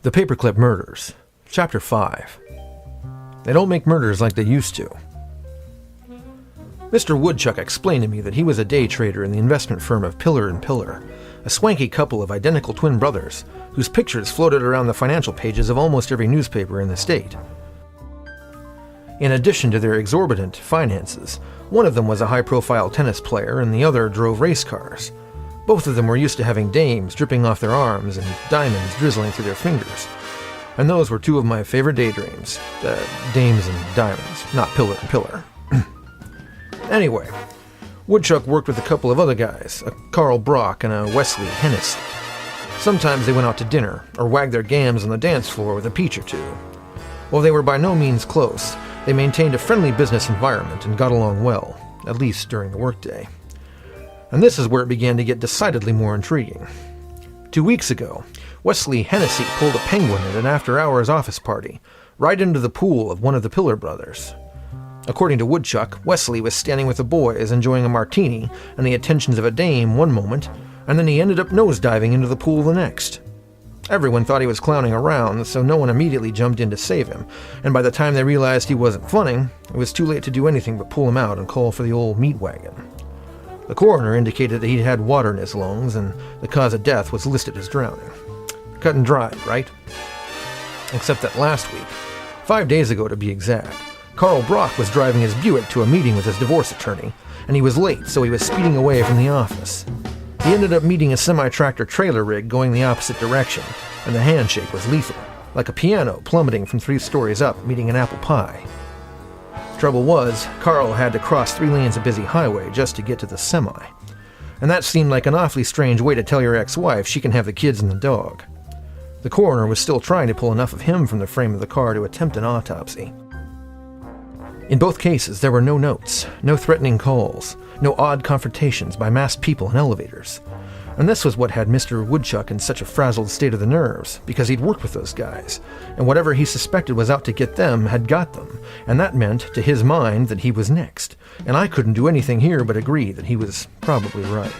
The Paperclip Murders, Chapter 5. They don't make murders like they used to. Mr. Woodchuck explained to me that he was a day trader in the investment firm of Pillar & Pillar, a swanky couple of identical twin brothers whose pictures floated around the financial pages of almost every newspaper in the state. In addition to their exorbitant finances, one of them was a high-profile tennis player and the other drove race cars. Both of them were used to having dames dripping off their arms and diamonds drizzling through their fingers. And those were two of my favorite daydreams. Dames and diamonds, not Pillar & Pillar. Anyway, Woodchuck worked with a couple of other guys, a Carl Brock and a Wesley Hennessy. Sometimes they went out to dinner, or wagged their gams on the dance floor with a peach or two. While they were by no means close, they maintained a friendly business environment and got along well, at least during the workday. And this is where it began to get decidedly more intriguing. 2 weeks ago, Wesley Hennessy pulled a penguin at an after-hours office party, right into the pool of one of the Pillar brothers. According to Woodchuck, Wesley was standing with the boys enjoying a martini and the attentions of a dame one moment, and then he ended up nosediving into the pool the next. Everyone thought he was clowning around, so no one immediately jumped in to save him, and by the time they realized he wasn't funning, it was too late to do anything but pull him out and call for the old meat wagon. The coroner indicated that he'd had water in his lungs, and the cause of death was listed as drowning. Cut and dried, right? Except that last week, 5 days ago to be exact, Carl Brock was driving his Buick to a meeting with his divorce attorney, and he was late, so he was speeding away from the office. He ended up meeting a semi-tractor trailer rig going the opposite direction, and the handshake was lethal, like a piano plummeting from 3 stories up meeting an apple pie. Trouble was, Carl had to cross 3 lanes of busy highway just to get to the semi. And that seemed like an awfully strange way to tell your ex-wife she can have the kids and the dog. The coroner was still trying to pull enough of him from the frame of the car to attempt an autopsy. In both cases, there were no notes, no threatening calls, no odd confrontations by masked people in elevators. And this was what had Mr. Woodchuck in such a frazzled state of the nerves, because he'd worked with those guys, and whatever he suspected was out to get them had got them, and that meant, to his mind, that he was next, and I couldn't do anything here but agree that he was probably right.